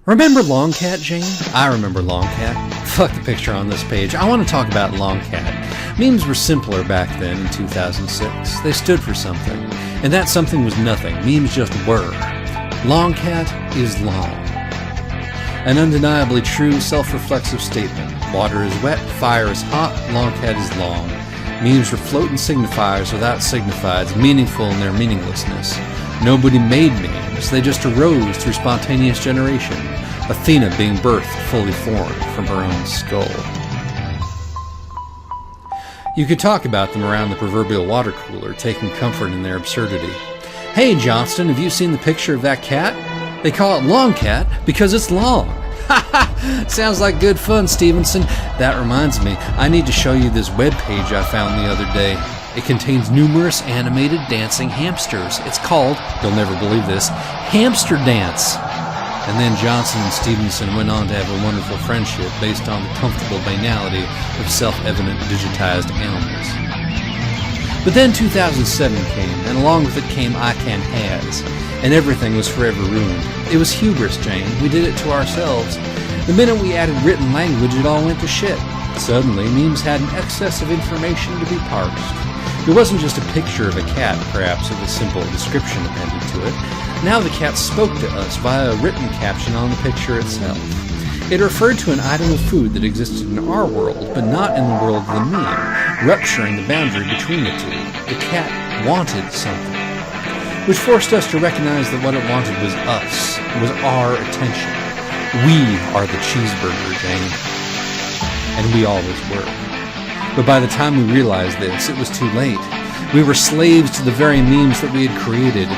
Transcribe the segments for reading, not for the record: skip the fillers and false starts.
Remember Longcat, Jane? I remember Longcat. Fuck the picture on this page. I want to talk about Longcat. Memes were simpler back then in 2006. They stood for something. And that something was nothing. Memes just were. Longcat is long. An undeniably true, self-reflexive statement. Water is wet, fire is hot, Longcat is long. Memes were floating signifiers without signifieds, meaningful in their meaninglessness. Nobody made memes, they just arose through spontaneous generation. Athena being birthed fully formed from her own skull. You could talk about them around the proverbial water cooler, taking comfort in their absurdity. Hey Johnston, have you seen the picture of that cat? They call it Longcat because it's long. Ha ha! Sounds like good fun, Stevenson. That reminds me, I need to show you this webpage I found the other day. It contains numerous animated dancing hamsters. It's called, you'll never believe this, Hamster Dance. And then Johnson and Stevenson went on to have a wonderful friendship based on the comfortable banality of self-evident digitized animals. But then 2007 came, and along with it came ICANN-Has, and everything was forever ruined. It was hubris, Jane. We did it to ourselves. The minute we added written language, it all went to shit. Suddenly, memes had an excess of information to be parsed. It wasn't just a picture of a cat, perhaps with a simple description appended to it. Now the cat spoke to us via a written caption on the picture itself. It referred to an item of food that existed in our world, but not in the world of the meme, rupturing the boundary between the two. The cat wanted something, which forced us to recognize that what it wanted was us, was our attention. We are the cheeseburger, Jane. And we always were. But by the time we realized this, it was too late. We were slaves to the very memes that we had created.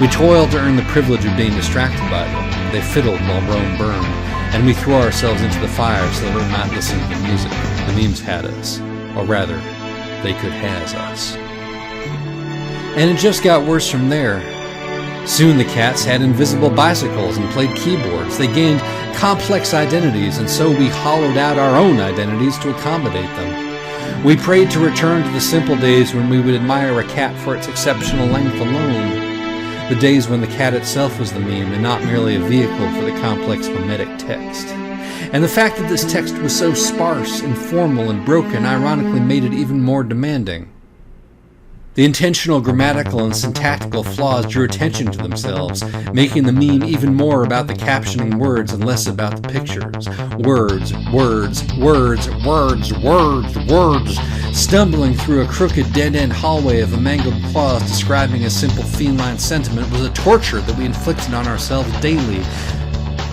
We toiled to earn the privilege of being distracted by them. They fiddled while Rome burned, and we threw ourselves into the fire so that we might listen to the music. The memes had us. Or rather, they could has us. And it just got worse from there. Soon the cats had invisible bicycles and played keyboards. They gained complex identities, and so we hollowed out our own identities to accommodate them. We prayed to return to the simple days when we would admire a cat for its exceptional length alone. The days when the cat itself was the meme and not merely a vehicle for the complex mimetic text. And the fact that this text was so sparse, informal, and broken ironically made it even more demanding. The intentional grammatical and syntactical flaws drew attention to themselves, making the meme even more about the captioning words and less about the pictures. Words, words, words, words, words, words, stumbling through a crooked dead-end hallway of a mangled clause describing a simple feline sentiment was a torture that we inflicted on ourselves daily.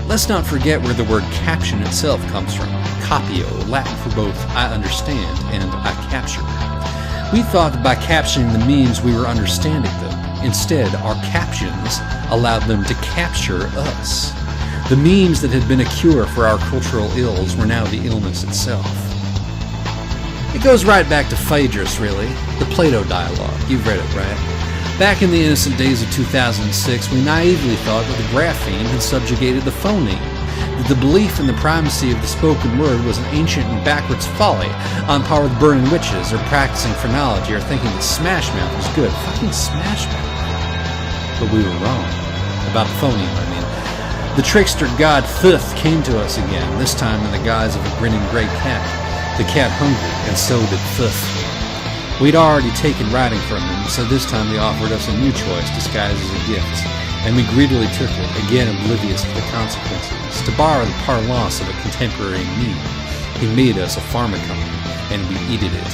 Let's not forget where the word caption itself comes from. Capio, Latin for both I understand and I capture. We thought that by captioning the memes we were understanding them. Instead, our captions allowed them to capture us. The memes that had been a cure for our cultural ills were now the illness itself. It goes right back to Phaedrus, really. The Plato dialogue. You've read it, right? Back in the innocent days of 2006, we naively thought that the grapheme had subjugated the phoneme. That the belief in the primacy of the spoken word was an ancient and backwards folly, on par with burning witches or practicing phrenology or thinking that Smash Mouth was good. Fucking Smash Mouth. But we were wrong. About the phoneme, I mean. The trickster god Thuth came to us again, this time in the guise of a grinning grey cat. The cat hungered, and so did Thuth. We'd already taken writing from him, so this time he offered us a new choice disguised as a gift. And we greedily took it, again oblivious to the consequences. To borrow the parlance of a contemporary meme, he made us a pharmacon, and we eated it.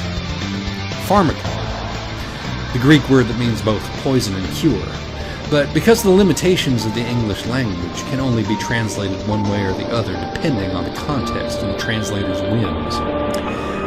Pharmacon, the Greek word that means both poison and cure, but because the limitations of the English language can only be translated one way or the other depending on the context and the translator's whims.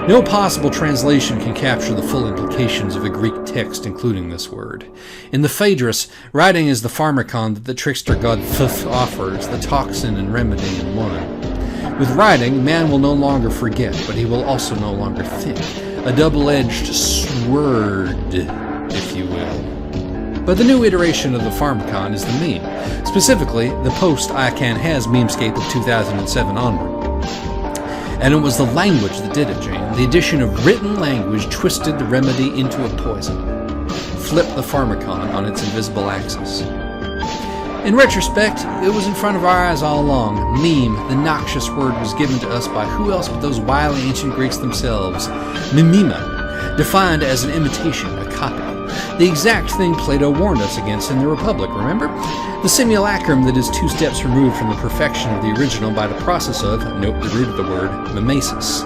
No possible translation can capture the full implications of a Greek text including this word. In the Phaedrus, writing is the pharmacon that the trickster god Thuth offers, the toxin and remedy in one. With writing, man will no longer forget, but he will also no longer think. A double-edged sword, if you will. But the new iteration of the pharmacon is the meme, specifically the post-ICANN-Has memescape of 2007 onward. And it was the language that did it, Jane. The addition of written language twisted the remedy into a poison. Flipped the pharmacon on its invisible axis. In retrospect, it was in front of our eyes all along. Meme, the noxious word, was given to us by who else but those wily ancient Greeks themselves. Mimema, defined as an imitation, a copy. The exact thing Plato warned us against in the Republic, remember? The simulacrum that is 2 steps removed from the perfection of the original by the process of, note the root of the word, mimesis.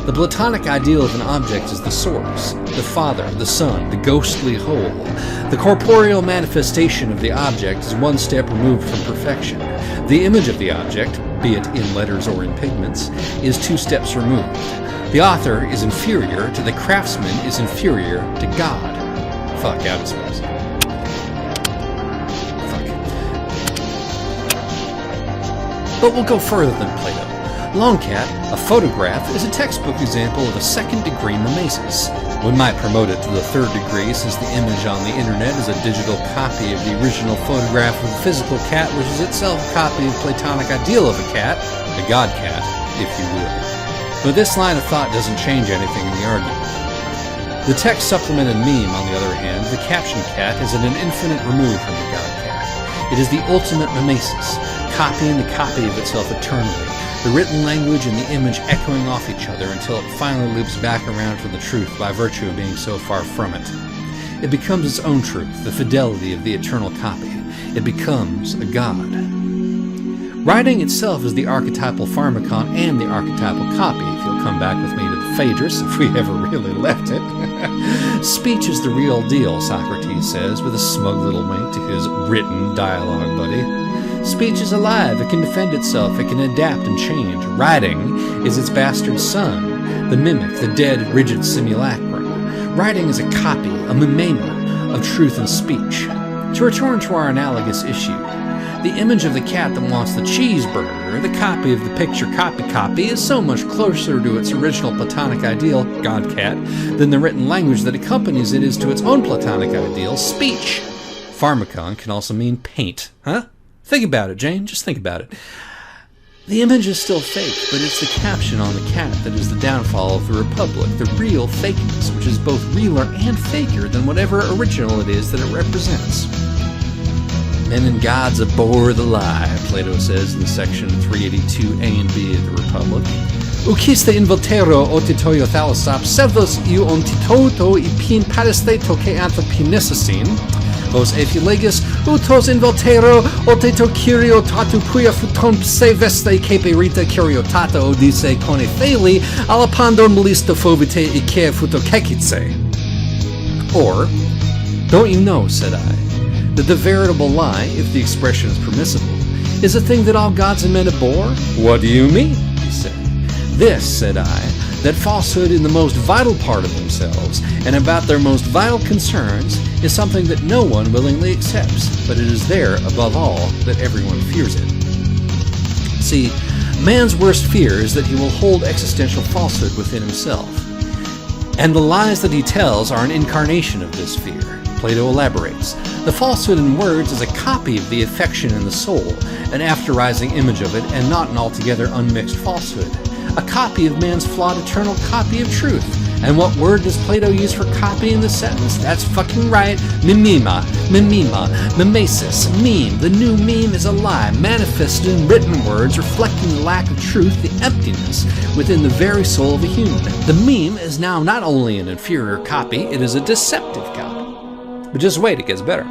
The Platonic ideal of an object is the source, the Father, the Son, the ghostly whole. The corporeal manifestation of the object is 1 step removed from perfection. The image of the object, be it in letters or in pigments, is 2 steps removed. The author is inferior to the craftsman is inferior to God. Fuck, out of space. Fuck. But we'll go further than Plato. Longcat, a photograph, is a textbook example of a second-degree mimesis. We might promote it to the 3rd degree, since the image on the internet is a digital copy of the original photograph of the physical cat, which is itself a copy of the Platonic ideal of a cat, a god cat, if you will. But this line of thought doesn't change anything in the argument. The text-supplemented meme, on the other hand, the caption cat, is at an infinite remove from the god cat. It is the ultimate mimesis, copying the copy of itself eternally, the written language and the image echoing off each other until it finally loops back around to the truth by virtue of being so far from it. It becomes its own truth, the fidelity of the eternal copy. It becomes a god. Writing itself is the archetypal pharmacon and the archetypal copy, if you'll come back with me to the Phaedrus, if we ever really left it. Speech is the real deal, Socrates says, with a smug little wink to his written dialogue buddy. Speech is alive, it can defend itself, it can adapt and change. Writing is its bastard son, the mimic, the dead, rigid simulacrum. Writing is a copy, a mimema, of truth and speech. To return to our analogous issue, the image of the cat that wants the cheeseburger, the copy of the picture copy, is so much closer to its original Platonic ideal, god cat, than the written language that accompanies it is to its own Platonic ideal, speech. Pharmacon can also mean paint, huh? Think about it, Jane, just think about it. The image is still fake, but it's the caption on the cat that is the downfall of the Republic, the real fakeness, which is both realer and faker than whatever original it is that it represents. Men and gods abhor the lie, Plato says in section 382a and b of the Republic. Ukiste involtero otitoio thalassop sevos iu ontitoto ipin paresteto ke anthropinessasin, vos ephilegis utos involtero oteto curio tatu puia futon pse veste kepe rita curiotata odise cone theli alapandon melisto fovite ike futokekitse. Or, don't you know, said I, that the veritable lie, if the expression is permissible, is a thing that all gods and men abhor? What do you mean? He said. This, said I, that falsehood in the most vital part of themselves, and about their most vital concerns, is something that no one willingly accepts, but it is there, above all, that everyone fears it. See, man's worst fear is that he will hold existential falsehood within himself. And the lies that he tells are an incarnation of this fear. Plato elaborates. The falsehood in words is a copy of the affection in the soul, an afterizing image of it, and not an altogether unmixed falsehood. A copy of man's flawed eternal copy of truth. And what word does Plato use for copy in the sentence? That's fucking right. Mimema, mimesis, meme. The new meme is a lie, manifested in written words, reflecting the lack of truth, the emptiness within the very soul of a human. The meme is now not only an inferior copy, it is a deceptive copy. But just wait, it gets better.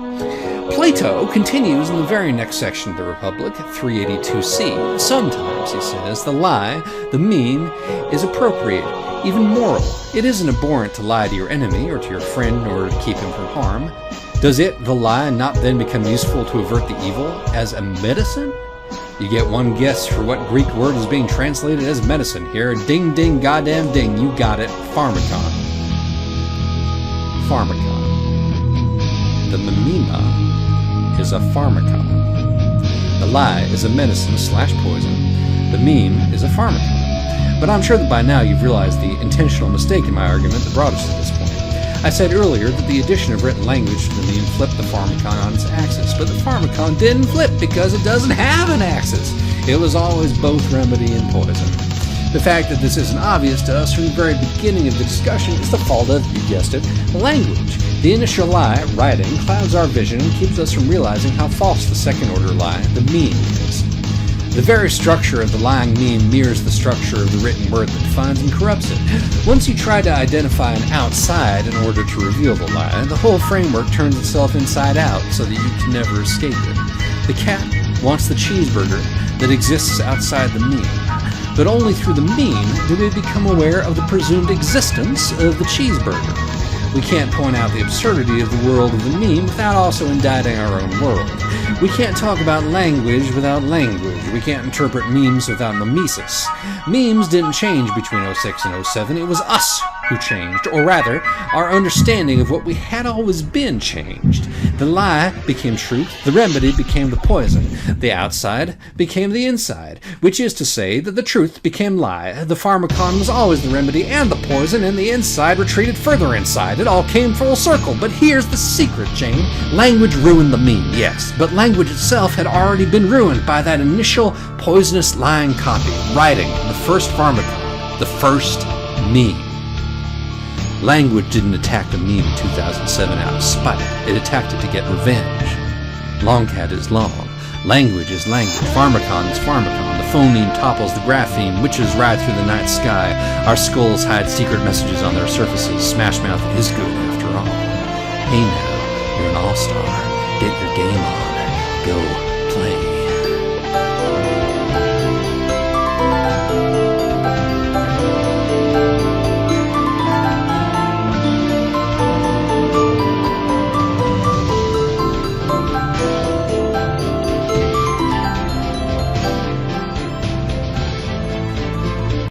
Plato continues in the very next section of the Republic, 382c. Sometimes, he says, the lie, the meme, is appropriate, even moral. It isn't abhorrent to lie to your enemy or to your friend in order to keep him from harm. Does it, the lie, not then become useful to avert the evil as a medicine? You get one guess for what Greek word is being translated as medicine here. Ding, ding, goddamn ding, you got it. Pharmacon. Pharmacon. The mimema is a pharmacon. The lie is a medicine/poison. The meme is a pharmacon. But I'm sure that by now you've realized the intentional mistake in my argument that brought us to this point. I said earlier that the addition of written language to the meme flipped the pharmacon on its axis, but the pharmacon didn't flip because it doesn't have an axis. It was always both remedy and poison. The fact that this isn't obvious to us from the very beginning of the discussion is the fault of, you guessed it, language. The initial lie, writing, clouds our vision and keeps us from realizing how false the second-order lie, the meme, is. The very structure of the lying meme mirrors the structure of the written word that defines and corrupts it. Once you try to identify an outside in order to reveal the lie, the whole framework turns itself inside out so that you can never escape it. The cat wants the cheeseburger that exists outside the meme, but only through the meme do we become aware of the presumed existence of the cheeseburger. We can't point out the absurdity of the world of the meme without also indicting our own world. We can't talk about language without language. We can't interpret memes without mimesis. Memes didn't change between 06 and 07. It was us who changed, or rather, our understanding of what we had always been changed. The lie became truth, the remedy became the poison, the outside became the inside, which is to say that the truth became lie, the pharmacon was always the remedy and the poison, and the inside retreated further inside. It all came full circle, but here's the secret, Jane. Language ruined the meme, yes, but language itself had already been ruined by that initial poisonous lying copy, writing, the first pharmacon, the first meme. Language didn't attack the meme in 2007 out of spite. It attacked it to get revenge. Longcat is long. Language is language. Pharmacon is pharmacon. The phoneme topples the grapheme. Witches ride through the night sky. Our skulls hide secret messages on their surfaces. Smash Mouth is good after all. Hey now, you're an all-star. Get your game on. Go play.